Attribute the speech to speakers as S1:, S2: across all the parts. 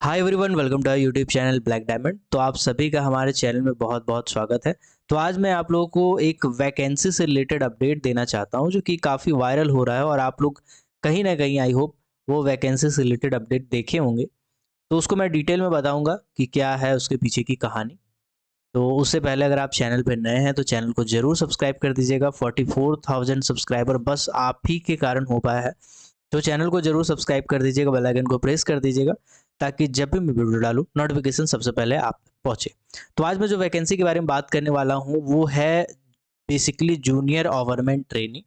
S1: Hi everyone, welcome to our YouTube channel black diamond. तो आप सभी का हमारे चैनल में बहुत बहुत स्वागत है। तो आज मैं आप लोगों को एक वैकेंसी से रिलेटेड अपडेट देना चाहता हूं जो कि काफ़ी वायरल हो रहा है और आप लोग कहीं ना कहीं आई होप वो वैकेंसी से रिलेटेड अपडेट देखे होंगे। तो उसको मैं डिटेल में बताऊंगा कि क्या है उसके पीछे की कहानी। तो उससे पहले अगर आप चैनल पर नए हैं तो चैनल को जरूर सब्सक्राइब कर दीजिएगा। 44,000 सब्सक्राइबर बस आप ही के कारण हो पाया है। तो चैनल को जरूर सब्सक्राइब कर दीजिएगा, बेल आइकन को प्रेस कर दीजिएगा ताकि जब भी मैं वीडियो डालूं नोटिफिकेशन सबसे पहले आप तक पहुंचे। तो आज मैं जो वैकेंसी के बारे में बात करने वाला हूं वो है बेसिकली जूनियर गवर्नमेंट ट्रेनी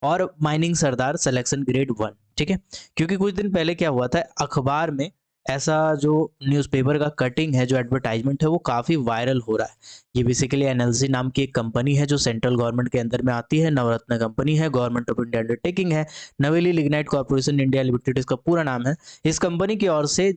S1: और माइनिंग सरदार सिलेक्शन ग्रेड 1। ठीक है, क्योंकि कुछ दिन पहले क्या हुआ था अखबार में, ऐसा जो न्यूज़पेपर का कटिंग है, जो एडवर्टाइजमेंट है वो काफ़ी वायरल हो रहा है। ये बेसिकली एनएलसी नाम की एक कंपनी है जो सेंट्रल गवर्नमेंट के अंदर में आती है, नवरत्न कंपनी है, गवर्नमेंट ऑफ इंडिया अंडरटेकिंग है, नवेली लिग्नाइट कॉर्पोरेशन इंडिया लिमिटेड इसका पूरा नाम है। इस कंपनी की ओर से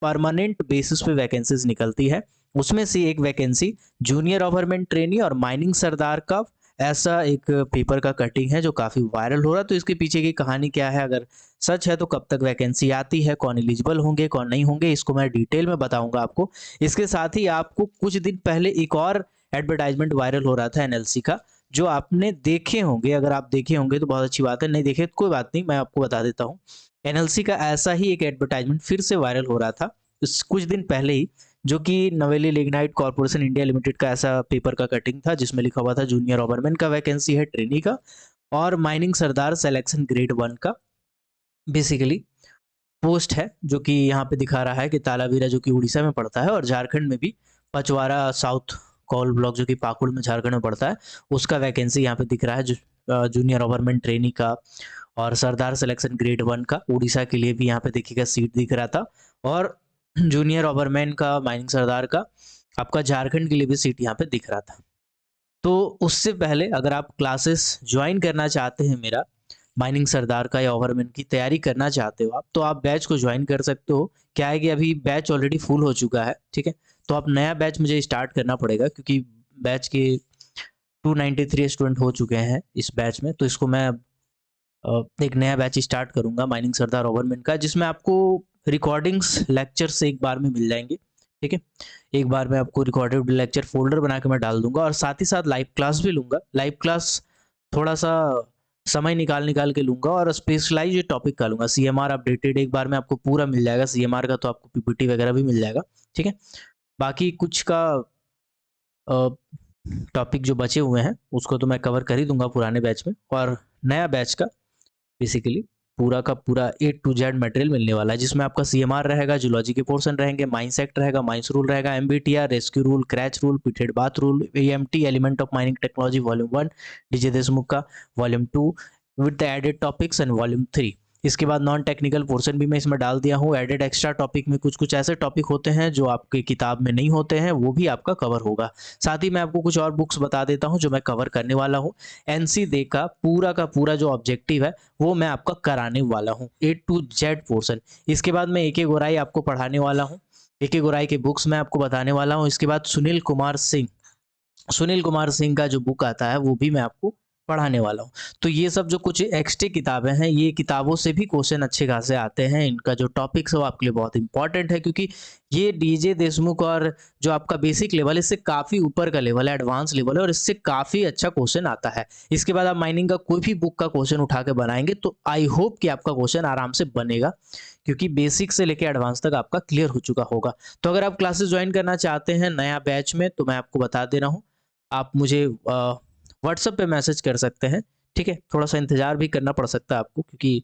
S1: परमानेंट बेसिस पे वैकेंसीज निकलती है। उसमें से एक वैकेंसी जूनियर गवर्नमेंट ट्रेनी और माइनिंग सरदार का ऐसा एक पेपर का कटिंग है जो काफी वायरल हो रहा है। तो इसके पीछे की कहानी क्या है, अगर सच है तो कब तक वैकेंसी आती है, कौन एलिजिबल होंगे कौन नहीं होंगे, इसको मैं डिटेल में बताऊंगा आपको। इसके साथ ही आपको कुछ दिन पहले एक और एडवर्टाइजमेंट वायरल हो रहा था एनएलसी का, जो आपने देखे होंगे। अगर आप देखे होंगे तो बहुत अच्छी बात है, नहीं देखे तो कोई बात नहीं, मैं आपको बता देता हूँ। एनएलसी का ऐसा ही एक एडवर्टाइजमेंट फिर से वायरल हो रहा था इस कुछ दिन पहले ही, जो कि नवेली लिग्नाइट कॉर्पोरेशन इंडिया लिमिटेड का ऐसा पेपर का कटिंग था जिसमें लिखा हुआ था जूनियर ओवरमैन का वैकेंसी है ट्रेनी का, और माइनिंग सरदार सिलेक्शन ग्रेड 1 का बेसिकली पोस्ट है, जो कि यहाँ पे दिखा रहा है कि तालावीरा जो कि उड़ीसा में पड़ता है और झारखंड में भी पचवारा साउथ कोल ब्लॉक जो कि पाकुड़ में झारखंड में पड़ता है, उसका वैकेंसी यहाँ पे दिख रहा है जो जूनियर ओवरमैन ट्रेनी का और सरदार सिलेक्शन ग्रेड 1 का उड़ीसा के लिए भी यहाँ पे देखिएगा सीट दिख रहा था। और जूनियर ओवरमैन का माइनिंग सरदार का आपका झारखंड के लिए भी सीट यहाँ पे दिख रहा था। तो उससे पहले अगर आप क्लासेस ज्वाइन करना चाहते हैं मेरा, माइनिंग सरदार का या ओवरमैन की तैयारी करना चाहते हो आप, तो आप बैच को ज्वाइन कर सकते हो। क्या है कि अभी बैच ऑलरेडी फुल हो चुका है, ठीक है। तो आप नया बैच मुझे स्टार्ट करना पड़ेगा क्योंकि बैच के 293 स्टूडेंट हो चुके हैं इस बैच में। तो इसको मैं एक नया बैच स्टार्ट करूंगा माइनिंग सरदार ओवरमैन का, जिसमें आपको रिकॉर्डिंग्स लेक्चर्स एक बार में मिल जाएंगे। ठीक है, एक बार में आपको रिकॉर्डेड लेक्चर फोल्डर बना के मैं डाल दूंगा और साथ ही साथ लाइव क्लास भी लूंगा। लाइव क्लास थोड़ा सा समय निकाल निकाल के लूंगा और स्पेशलाइज टॉपिक का लूंगा। सीएमआर अपडेटेड एक बार में आपको पूरा मिल जाएगा, सीएमआर का तो आपको पीपीटी वगैरह भी मिल जाएगा। ठीक है, बाकी कुछ का टॉपिक जो बचे हुए हैं उसको तो मैं कवर कर ही दूंगा पुराने बैच में, और नया बैच का बेसिकली पूरा का पूरा A to Z मटेरियल मिलने वाला है, जिसमें आपका सीएमआर रहेगा, जूलॉजी के पोर्शन रहेंगे, माइंस एक्ट रहेगा, माइंस रूल रहेगा, MBTR, rescue rule, creche rule, pithead bath rule, AMT element of mining technology volume 1 DJ Deshmukh का, volume 2 with the added topics and volume 3। इसके बाद नॉन टेक्निकल पोर्शन भी मैं इसमें डाल दिया हूँ। एडेड एक्स्ट्रा टॉपिक में कुछ कुछ ऐसे टॉपिक होते हैं जो आपकी किताब में नहीं होते हैं, वो भी आपका कवर होगा। साथ ही मैं आपको कुछ और बुक्स बता देता हूँ जो मैं कवर करने वाला हूँ। एनसी दे का पूरा जो ऑब्जेक्टिव है वो मैं आपका कराने वाला हूँ, A to Z पोर्शन। इसके बाद मैं एक गोराई आपको पढ़ाने वाला हूँ, एक गोराई के बुक्स मैं आपको बताने वाला हूँ। इसके बाद सुनील कुमार सिंह का जो बुक आता है वो भी मैं आपको पढ़ाने वाला हूँ। तो ये सब जो कुछ एक्स्ट्रा किताबें हैं, ये किताबों से भी क्वेश्चन अच्छे खासे आते हैं। इनका जो टॉपिक्स है वो आपके लिए बहुत इंपॉर्टेंट है, क्योंकि ये डीजे देशमुख और जो आपका बेसिक लेवल है इससे काफ़ी ऊपर का लेवल है, एडवांस लेवल है, और इससे काफ़ी अच्छा क्वेश्चन आता है। इसके बाद आप माइनिंग का कोई भी बुक का क्वेश्चन उठा के बनाएंगे तो आई होप कि आपका क्वेश्चन आराम से बनेगा, क्योंकि बेसिक से लेकर एडवांस तक आपका क्लियर हो चुका होगा। तो अगर आप क्लासेस ज्वाइन करना चाहते हैं नया बैच में, तो मैं आपको बता दे रहा हूँ, आप मुझे व्हाट्सएप पे मैसेज कर सकते हैं। ठीक है, थोड़ा सा इंतजार भी करना पड़ सकता है आपको, क्योंकि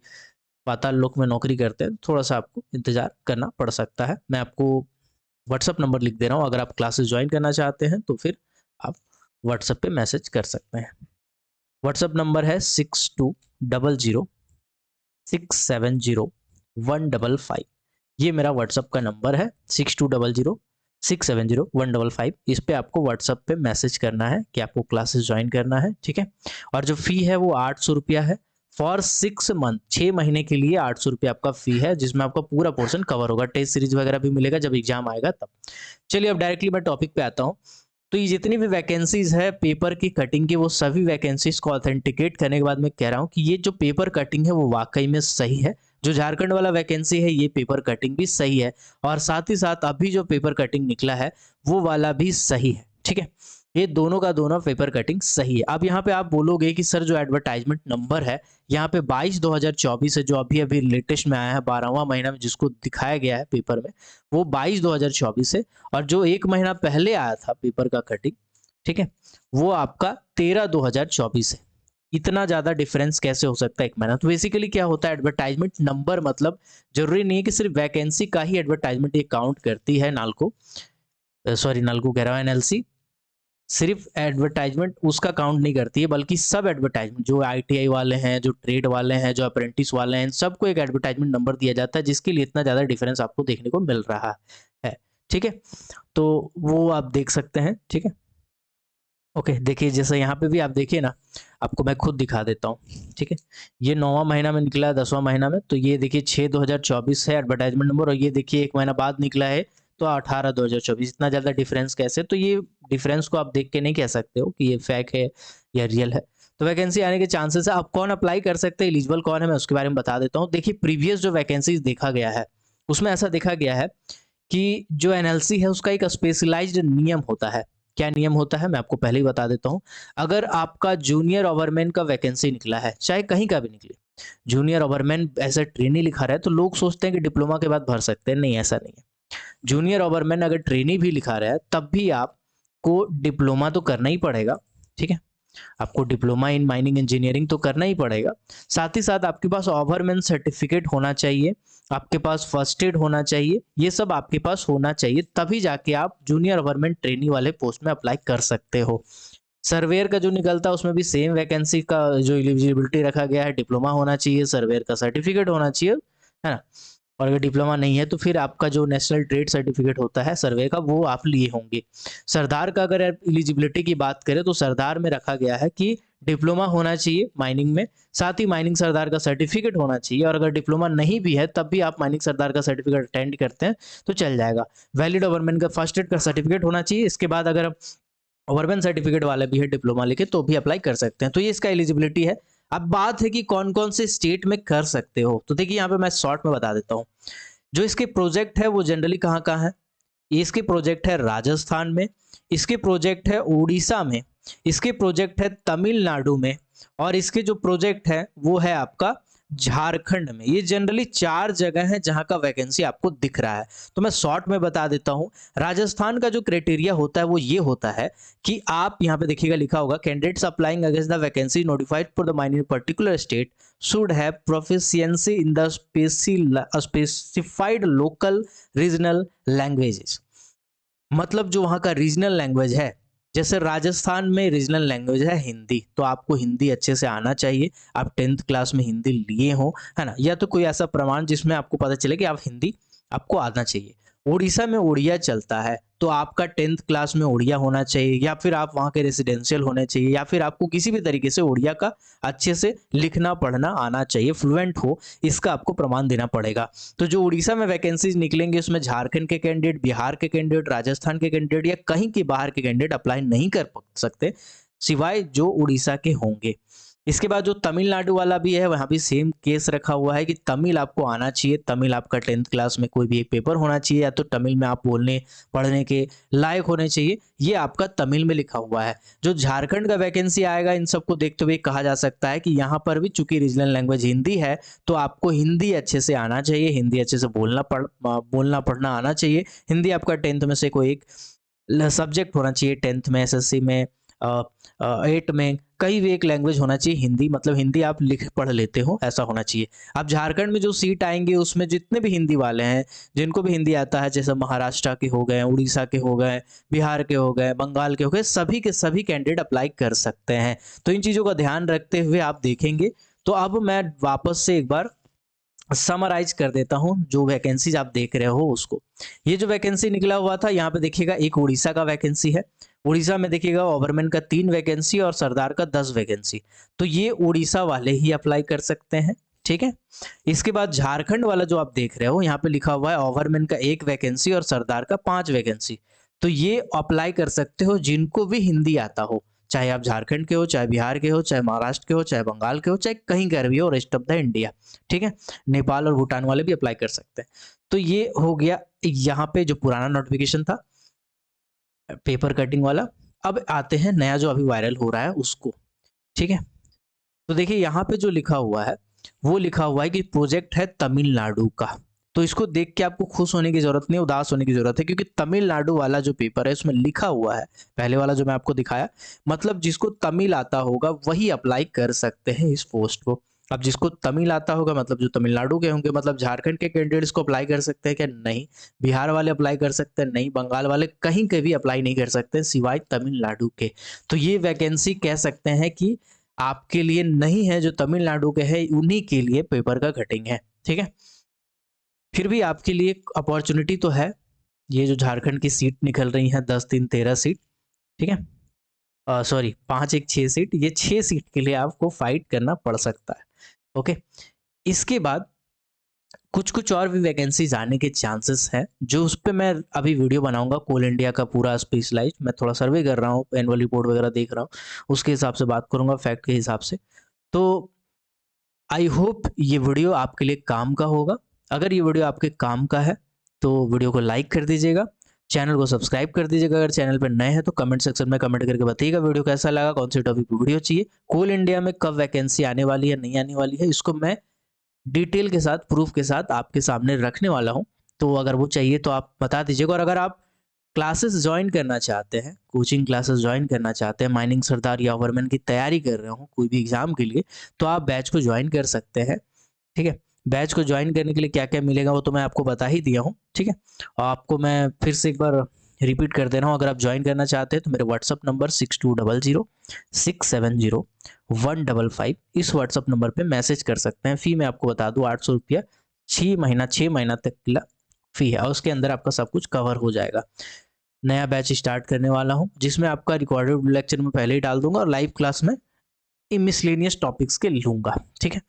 S1: पाताल लोक में नौकरी करते हैं, थोड़ा सा आपको इंतजार करना पड़ सकता है। मैं आपको व्हाट्सएप नंबर लिख दे रहा हूँ, अगर आप क्लासेस ज्वाइन करना चाहते हैं तो फिर आप व्हाट्सएप पे मैसेज कर सकते हैं। व्हाट्सएप नंबर है 6200670155। ये मेरा व्हाट्सएप का नंबर है 6200670155। इस पे आपको व्हाट्सएप पे मैसेज करना है कि आपको क्लासेस ज्वाइन करना है। ठीक है, और जो फी है वो 800 रुपया है फॉर 6 मंथ, 6 महीने के लिए 800 रुपया आपका फी है, जिसमें आपका पूरा पोर्शन कवर होगा। टेस्ट सीरीज वगैरह भी मिलेगा जब एग्जाम आएगा तब। चलिए अब डायरेक्टली मैं टॉपिक पे आता हूँ। तो ये जितनी भी वैकेंसीज है पेपर की कटिंग की, वो सभी वैकेंसीज को ऑथेंटिकेट करने के बाद मैं कह रहा हूँ कि ये जो पेपर कटिंग है वो वाकई में सही है, जो झारखंड वाला वैकेंसी है ये पेपर कटिंग भी सही है, और साथ ही साथ अभी जो पेपर कटिंग निकला है वो वाला भी सही है। ठीक है, ये दोनों का दोनों पेपर कटिंग सही है। अब यहाँ पे आप बोलोगे कि सर जो एडवर्टाइजमेंट नंबर है यहाँ पे 22/2024 है, जो अभी अभी लेटेस्ट में आया है 12वां महीना में जिसको दिखाया गया है पेपर में, वो 22/2024 है, और जो एक महीना पहले आया था पेपर का कटिंग, ठीक है, वो आपका 13/2024 है। इतना ज्यादा डिफरेंस कैसे हो सकता है एक महीना? तो बेसिकली क्या होता है, एडवर्टाइजमेंट नंबर मतलब जरूरी नहीं है कि सिर्फ वैकेंसी का ही एडवर्टाइजमेंट ये काउंट करती है नालको, सॉरी नालको कह रहा हूं, एनएलसी सिर्फ एडवर्टाइजमेंट उसका काउंट नहीं करती है, बल्कि सब एडवर्टाइजमेंट, जो आईटीआई वाले हैं, जो ट्रेड वाले हैं, जो अप्रेंटिस वाले हैं, सबको एक एडवर्टाइजमेंट नंबर दिया जाता है, जिसके लिए इतना ज़्यादा डिफरेंस आपको देखने को मिल रहा है। ठीक है, तो वो आप देख सकते हैं। ठीक है, ओके, देखिए जैसे यहाँ पे भी आप देखिए ना, आपको मैं खुद दिखा देता हूँ। ठीक है, ये 9वां महीना में निकला है, 10वां महीना में, तो ये देखिए 6/2024 है एडवर्टाइजमेंट नंबर, और ये देखिए एक महीना बाद निकला है तो 18/2024। इतना ज़्यादा डिफरेंस कैसे? तो ये डिफरेंस को आप देख के नहीं कह सकते हो कि ये फेक है या रियल है। तो वैकेंसी आने के चांसेस है। अब कौन अप्लाई कर सकते हैं, एलिजिबल कौन है, मैं उसके बारे में बता देता हूँ। देखिए प्रीवियस जो वैकेंसीज देखा गया है उसमें ऐसा देखा गया है कि जो एनएलसी है उसका एक स्पेशलाइज्ड नियम होता है। क्या नियम होता है मैं आपको पहले ही बता देता हूँ। अगर आपका जूनियर ओवरमैन का वैकेंसी निकला है, चाहे कहीं का भी निकले, जूनियर ओवरमैन ऐसा ट्रेनी लिखा रहा है, तो लोग सोचते हैं कि डिप्लोमा के बाद भर सकते हैं। नहीं, ऐसा नहीं है। जूनियर ओवरमैन अगर ट्रेनी भी लिखा रहा है तब भी आपको डिप्लोमा तो करना ही पड़ेगा। ठीक है, आपको डिप्लोमा इन माइनिंग इंजीनियरिंग तो करना ही पड़ेगा। साथ ही साथ आपके पास ओवरमैन सर्टिफिकेट होना चाहिए, आपके पास फर्स्ट एड होना चाहिए, ये सब आपके पास होना चाहिए, तभी जाके आप जूनियर ओवरमैन ट्रेनी वाले पोस्ट में अप्लाई कर सकते हो। सर्वेयर का जो निकलता है उसमें भी सेम वैकेंसी का जो एलिजिबिलिटी रखा गया है, डिप्लोमा होना चाहिए, सर्वेयर का सर्टिफिकेट होना चाहिए, है ना। और अगर डिप्लोमा नहीं है तो फिर आपका जो नेशनल ट्रेड सर्टिफिकेट होता है सर्वे का, वो आप लिए होंगे। सरदार का अगर एलिजिबिलिटी की बात करें तो सरदार में रखा गया है कि डिप्लोमा होना चाहिए माइनिंग में, साथ ही माइनिंग सरदार का सर्टिफिकेट होना चाहिए, और अगर डिप्लोमा नहीं भी है तब भी आप माइनिंग सरदार का सर्टिफिकेट अटेंड करते हैं तो चल जाएगा। वैलिड गवर्नमेंट का फर्स्ट एड का सर्टिफिकेट होना चाहिए। इसके बाद अगर गवर्नमेंट सर्टिफिकेट वाले भी है डिप्लोमा लेके तो भी अप्लाई कर सकते हैं। तो ये इसका एलिजिबिलिटी है। अब बात है कि कौन कौन से स्टेट में कर सकते हो, तो देखिए यहाँ पे मैं शॉर्ट में बता देता हूँ। जो इसके प्रोजेक्ट है वो जनरली कहाँ कहाँ है। इसके प्रोजेक्ट है राजस्थान में, इसके प्रोजेक्ट है उड़ीसा में, इसके प्रोजेक्ट है तमिलनाडु में, और इसके जो प्रोजेक्ट है वो है आपका झारखंड में। ये जनरली 4 जगह हैं जहां का वैकेंसी आपको दिख रहा है। तो मैं शॉर्ट में बता देता हूं। राजस्थान का जो क्राइटेरिया होता है वो ये होता है कि आप यहाँ पे देखिएगा लिखा होगा, candidates applying against the vacancy notified for the minor particular state should have proficiency in the specified local regional languages। मतलब जो वहाँ का रीजनल लैंग्वेज है, जैसे राजस्थान में रीजनल लैंग्वेज है हिंदी, तो आपको हिंदी अच्छे से आना चाहिए। आप 10th क्लास में हिंदी लिए हो, है ना, या तो कोई ऐसा प्रमाण जिसमें आपको पता चले कि आप हिंदी आपको आना चाहिए। उड़ीसा में उड़िया चलता है तो आपका 10th क्लास में उड़िया होना चाहिए, या फिर आप वहाँ के रेसिडेंशियल होने चाहिए, या फिर आपको किसी भी तरीके से उड़िया का अच्छे से लिखना पढ़ना आना चाहिए, फ्लुएंट हो, इसका आपको प्रमाण देना पड़ेगा। तो जो उड़ीसा में वैकेंसीज निकलेंगे उसमें झारखंड के कैंडिडेट, बिहार के कैंडिडेट, राजस्थान के कैंडिडेट या कहीं के बाहर के कैंडिडेट अप्लाई नहीं कर सकते, सिवाय जो उड़ीसा के होंगे। इसके बाद जो तमिलनाडु वाला भी है वहाँ भी सेम केस रखा हुआ है कि तमिल आपको आना चाहिए। तमिल आपका 10th क्लास में कोई भी एक पेपर होना चाहिए, या तो तमिल में आप बोलने पढ़ने के लायक होने चाहिए, ये आपका तमिल में लिखा हुआ है। जो झारखंड का वैकेंसी आएगा इन सबको देखते हुए कहा जा सकता है कि यहाँ पर भी चूंकि रीजनल लैंग्वेज हिंदी है तो आपको हिंदी अच्छे से आना चाहिए, हिंदी अच्छे से बोलना पढ़ना आना चाहिए। हिंदी आपका 10th में से कोई एक सब्जेक्ट होना चाहिए, 10th में, एसएससी में, 8 में, कहीं भी एक लैंग्वेज होना चाहिए हिंदी, मतलब हिंदी आप लिख पढ़ लेते हो ऐसा होना चाहिए। अब झारखंड में जो सीट आएंगे उसमें जितने भी हिंदी वाले हैं, जिनको भी हिंदी आता है, जैसे महाराष्ट्र के हो गए, उड़ीसा के हो गए, बिहार के हो गए, बंगाल के हो गए, सभी के सभी कैंडिडेट अप्लाई कर सकते हैं। तो इन चीज़ों का ध्यान रखते हुए आप देखेंगे। तो अब मैं वापस से एक बार समराइज कर देता हूं जो वैकेंसीज आप देख रहे हो उसको। ये जो वैकेंसी निकला हुआ था यहाँ पे देखिएगा, एक उड़ीसा का वैकेंसी है। उड़ीसा में देखिएगा ओवरमैन का 3 वैकेंसी और सरदार का 10 वैकेंसी। तो ये उड़ीसा वाले ही अप्लाई कर सकते हैं, ठीक है। इसके बाद झारखंड वाला जो आप देख रहे हो यहाँ पे लिखा हुआ है ओवरमैन का 1 वैकेंसी और सरदार का 5 वैकेंसी। तो ये अप्लाई कर सकते हो जिनको भी हिंदी आता हो, चाहे आप झारखंड के हो, चाहे बिहार के हो, चाहे महाराष्ट्र के हो, चाहे बंगाल के हो, चाहे कहीं का भी हो, रेस्ट ऑफ द इंडिया। ठीक है, नेपाल और भूटान वाले भी अप्लाई कर सकते हैं। तो ये हो गया यहाँ पे जो पुराना नोटिफिकेशन था पेपर कटिंग वाला। अब आते हैं नया जो अभी वायरल हो रहा है उसको। ठीक है, तो देखिए यहाँ पे जो लिखा हुआ है वो लिखा हुआ है कि प्रोजेक्ट है तमिलनाडु का। तो इसको देख के आपको खुश होने की जरूरत नहीं, उदास होने की जरूरत है, क्योंकि तमिलनाडु वाला जो पेपर है उसमें लिखा हुआ है, पहले वाला जो मैं आपको दिखाया, मतलब जिसको तमिल आता होगा वही अप्लाई कर सकते हैं इस पोस्ट को। अब जिसको तमिल आता होगा मतलब जो तमिलनाडु के होंगे, मतलब झारखंड के कैंडिडेट्स को अप्लाई कर सकते हैं क्या? नहीं। बिहार वाले अप्लाई कर सकते हैं? नहीं। बंगाल वाले कहीं के भी अप्लाई नहीं कर सकते सिवाय तमिलनाडु के। तो ये वैकेंसी कह सकते हैं कि आपके लिए नहीं है, जो तमिलनाडु के हैं उन्हीं के लिए पेपर का कटिंग है। ठीक है, फिर भी आपके लिए अपॉर्चुनिटी तो है। ये जो झारखंड की सीट निकल रही है 10 3 13 सीट, ठीक है, सॉरी 5 1 6 सीट, ये 6 सीट के लिए आपको फाइट करना पड़ सकता है। ओके, इसके बाद कुछ कुछ और भी वैकेंसीज आने के चांसेस हैं, जो उस पर मैं अभी वीडियो बनाऊंगा। कोल इंडिया का पूरा स्पेशलाइज मैं थोड़ा सर्वे कर रहा हूँ, एनुअल रिपोर्ट वगैरह देख रहा हूँ, उसके हिसाब से बात करूंगा, फैक्ट के हिसाब से। तो आई होप ये वीडियो आपके लिए काम का होगा। अगर ये वीडियो आपके काम का है तो वीडियो को लाइक कर दीजिएगा, चैनल को सब्सक्राइब कर दीजिएगा। अगर चैनल पर नए हैं तो कमेंट सेक्शन में कमेंट करके बताइएगा वीडियो कैसा लगा, कौन सी टॉपिक पर वीडियो चाहिए, कोल इंडिया में कब वैकेंसी आने वाली है नहीं आने वाली है, इसको मैं डिटेल के साथ प्रूफ के साथ आपके सामने रखने वाला हूं। तो अगर वो चाहिए तो आप बता दीजिएगा। और अगर आप क्लासेस ज्वाइन करना चाहते हैं, कोचिंग क्लासेस ज्वाइन करना चाहते हैं, माइनिंग सरदार या ओवरमैन की तैयारी कर रहे हो कोई भी एग्जाम के लिए, तो आप बैच को ज्वाइन कर सकते हैं। ठीक है, बैच को ज्वाइन करने के लिए क्या क्या मिलेगा वो तो मैं आपको बता ही दिया हूँ। ठीक है, और आपको मैं फिर से एक बार रिपीट कर दे रहा हूँ। अगर आप ज्वाइन करना चाहते हैं तो मेरे व्हाट्सअप नंबर 6200670155, इस व्हाट्सअप नंबर पे मैसेज कर सकते हैं। फी मैं आपको बता दूं 800 रुपया 6 महीना तक की फी है, और उसके अंदर आपका सब कुछ कवर हो जाएगा। नया बैच स्टार्ट करने वाला हूं जिसमें आपका रिकॉर्डेड लेक्चर में पहले ही डाल दूंगा और लाइव क्लास में मिसलेनियस टॉपिक्स के लूंगा। ठीक है,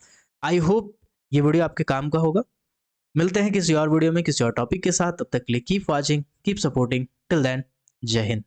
S1: आई होप ये वीडियो आपके काम का होगा। मिलते हैं किसी और वीडियो में किसी और टॉपिक के साथ, तब तक के लिए keep watching, keep supporting, till then जय हिंद।